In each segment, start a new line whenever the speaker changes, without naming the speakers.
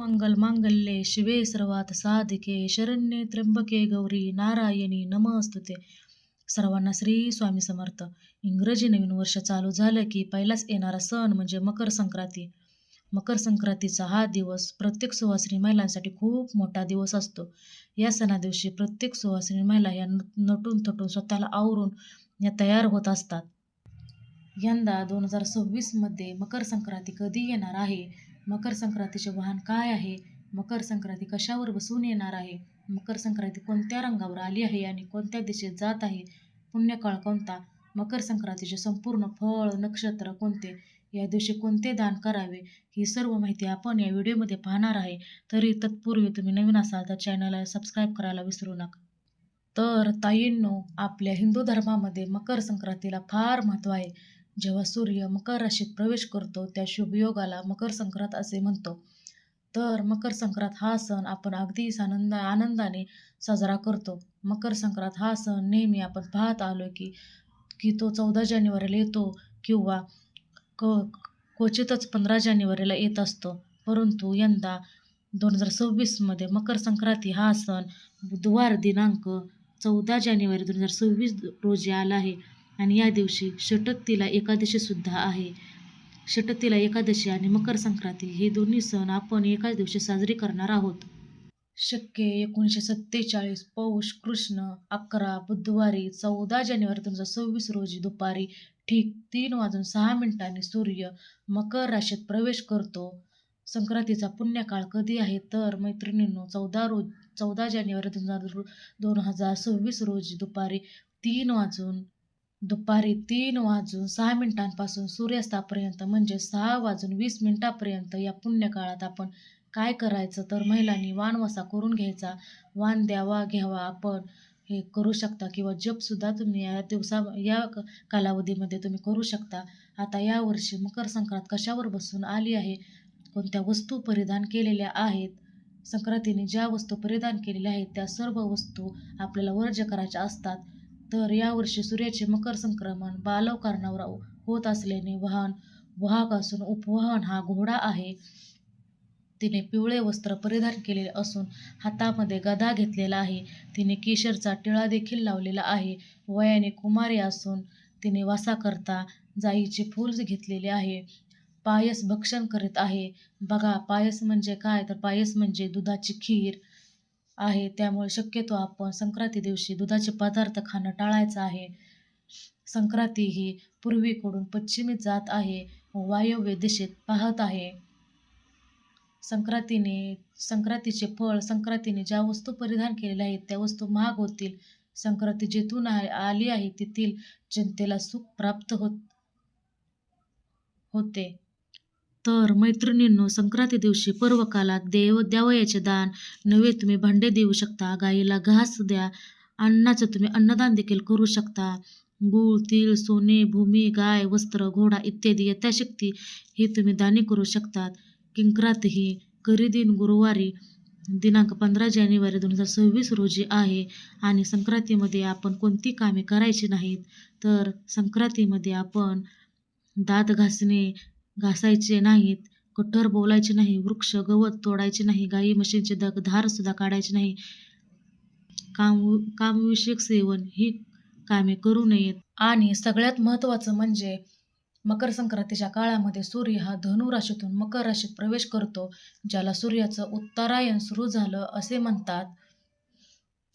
सर्वमंगल मांगल्ये शिवे सर्वात साधिके शरण्ये त्र्यंबके गौरी नारायणी नमस्तुते. सर्वांना श्री स्वामी समर्थ. इंग्रजी नवीन वर्ष चालू झालं की पहिलाच येणारा सण म्हणजे मकर संक्रांती. मकर संक्रांतीचा हा दिवस प्रत्येक सुवासिनी महिलांसाठी खूप मोठा दिवस असतो. या सणादिवशी प्रत्येक सुवासिनी महिला या नटून थटून स्वतःला आवरून या तयार होत असतात. यंदा 2026मध्ये मकर संक्रांती कधी येणार आहे? मकर संक्रांतीचे वाहन काय आहे? मकर संक्रांती कशावर बसून येणार आहे? मकर संक्रांती कोणत्या रंगावर आली आहे आणि कोणत्या दिशेत जात आहे? पुण्यकाळ कोणता? मकर संक्रांतीचे संपूर्ण फळ, नक्षत्र कोणते? या दिवशी कोणते दान करावे? ही सर्व माहिती आपण या व्हिडिओमध्ये पाहणार आहे. तरी तत्पूर्वी तुम्ही नवीन असाल तर चॅनलला सबस्क्राईब करायला विसरू नका. तर ताईंनो, आपल्या हिंदू धर्मामध्ये मकर संक्रांतीला फार महत्त्व आहे. जेव्हा सूर्य मकर राशीत प्रवेश करतो त्या शुभयोगाला मकर संक्रांत असे म्हणतो. तर मकर संक्रांत हा सण आपण अगदीच आनंदाने साजरा करतो. मकर संक्रांत हा सण नेहमी आपण पाहत आलो की की तो 14 जानेवारीला येतो किंवा क्वचितच 15 जानेवारीला येत असतो. परंतु यंदा 2026मध्ये मकर संक्रांती हा सण बुधवार दिनांक 14 जानेवारी 2026 रोजी आला आहे आणि या दिवशी षटतिला एकादशीसुद्धा आहे. षटतिला एकादशी आणि मकर संक्रांती हे दोन्ही सण आपण एकाच दिवशी साजरी करणार आहोत. शके 1947 पौष कृष्ण 11 बुधवारी 14 जानेवारी 2026 रोजी दुपारी ठीक 3:06 सूर्य मकर राशीत प्रवेश करतो. संक्रांतीचा पुण्यकाळ कधी आहे तर मैत्रिणींनो 14 जानेवारी 2026 रोजी दुपारी 3:06 पासून सूर्यास्तापर्यंत म्हणजे 6:20 या पुण्यकाळात आपण काय करायचं तर महिलांनी वाणवसा करून घ्यायचा. वाण द्यावा घ्यावा आपण हे करू शकता किंवा जपसुद्धा तुम्ही या कालावधीमध्ये तुम्ही करू शकता. आता यावर्षी मकर संक्रांत कशावर बसून आली आहे, कोणत्या वस्तू परिधान केलेल्या आहेत, संक्रांतीने ज्या वस्तू परिधान केलेल्या आहेत त्या सर्व वस्तू आपल्याला वर्ज्य करायच्या असतात. तर यावर्षी सूर्याचे मकर संक्रमण बालव कारणावर होत असल्याने वाहक असून उपवाहन हा घोडा आहे. तिने पिवळे वस्त्र परिधान केलेले असून हातामध्ये गदा घेतलेला आहे. तिने केशरचा टिळा देखील लावलेला आहे. वयाने कुमारी असून तिने वासाकरता जाईचे फूल घेतलेले आहे. पायस भक्षण करीत आहे. बघा, पायस म्हणजे काय तर पायस म्हणजे दुधाची खीर आहे. त्यामुळे शक्यतो आपण संक्रांती दिवशी दुधाचे पदार्थ खाणं टाळायचं आहे. संक्रांती ही पूर्वेकडून पश्चिमेत जात आहे, वायव्य दिशेत पाहत आहे. संक्रांतीचे फळ, संक्रांतीने ज्या वस्तू परिधान केलेल्या आहेत त्या वस्तू महाग होतील. संक्रांती जिथून आली आहे तेथील जनतेला सुख प्राप्त होते. तर मैत्रिणींनो, संक्रांती दिवशी पर्वकालात द्यावयाचे दान नवे तुम्ही भांडे देऊ शकता. गाईला घास द्या. अन्नाचं तुम्ही अन्नदान देखील करू शकता. गूळ, तीळ, सोने, भूमी, गाय, वस्त्र, घोडा इत्यादी यथाशक्ती हे तुम्ही दानी करू शकतात. किंक्रांत ही करीदिन गुरुवारी दिनांक 15 जानेवारी 2026 रोजी आहे आणि संक्रांतीमध्ये आपण कोणती कामे करायची नाहीत. तर संक्रांतीमध्ये आपण दात घासायचे नाहीत, कठोर बोलायचे नाही, वृक्ष गवत तोडायचे नाही, गाई म्हशींचे धारसुद्धा काढायचे नाही, कामविषयक सेवन ही कामे करू नयेत. आणि सगळ्यात महत्त्वाचं म्हणजे मकर संक्रांतीच्या काळामध्ये सूर्य हा धनु राशीतून मकर राशीत प्रवेश करतो, ज्याला सूर्याचं उत्तरायण सुरू झालं असे म्हणतात.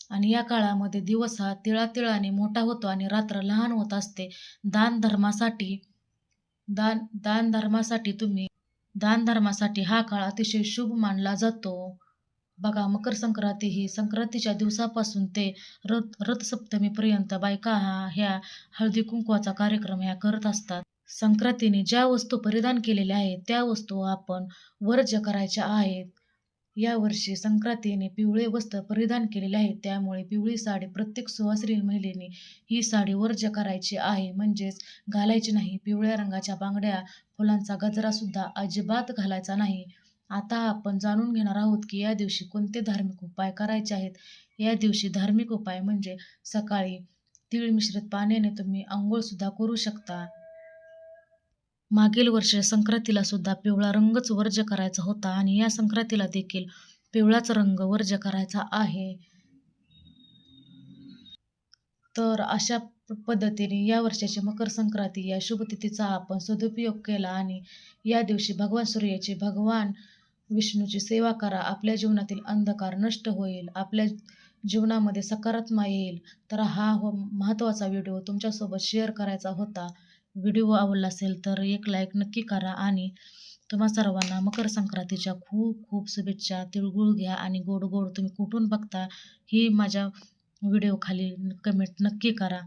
आणि या काळामध्ये दिवस हा तिळातिळाने मोठा होतो आणि रात्र लहान होत असते. दानधर्मासाठी हा काळ अतिशय शुभ मानला जातो. बघा, मकर संक्रांती ही संक्रांतीच्या दिवसापासून ते रथसप्तमीपर्यंत बायका ह्या हळदी कुंकवाचा कार्यक्रम ह्या करत असतात. संक्रांतीने ज्या वस्तू परिधान केलेल्या आहेत त्या वस्तू आपण वर्ज्य करायच्या आहेत. यावर्षी संक्रांतीने पिवळे वस्त्र परिधान केलेले आहेत, त्यामुळे पिवळी साडी प्रत्येक सुवासिनी महिलेने ही साडी वर्ज्य करायची आहे, म्हणजेच घालायची नाही. पिवळ्या रंगाच्या बांगड्या, फुलांचा गजरासुद्धा अजिबात घालायचा नाही. आता आपण जाणून घेणार आहोत की या दिवशी कोणते धार्मिक उपाय करायचे आहेत. या दिवशी धार्मिक उपाय म्हणजे सकाळी तीळ मिश्रित पाण्याने तुम्ही आंघोळसुद्धा करू शकता. मागील वर्षी संक्रांतीला सुद्धा पिवळा रंगच वर्ज्य करायचा होता आणि या संक्रांतीला देखील पिवळाच रंग वर्ज्य करायचा आहे. तर अशा पद्धतीने या वर्षाची मकर संक्रांती या शुभ तिथीचा आपण सदुपयोग केला आणि या दिवशी भगवान सूर्याची, भगवान विष्णूची सेवा करा. आपल्या जीवनातील अंधकार नष्ट होईल, आपल्या जीवनामध्ये सकारात्मक येईल. तर हा महत्त्वाचा व्हिडिओ तुमच्यासोबत शेअर करायचा होता. व्हिडिओ आवडला असेल तर एक लाईक नक्की करा आणि तुम्हा सर्वांना मकर संक्रांतीच्या खूप खूप शुभेच्छा. तिळगुळ घ्या आणि गोड गोड तुम्ही कुठून बघता ही माझ्या व्हिडिओ खाली कमेंट नक्की करा.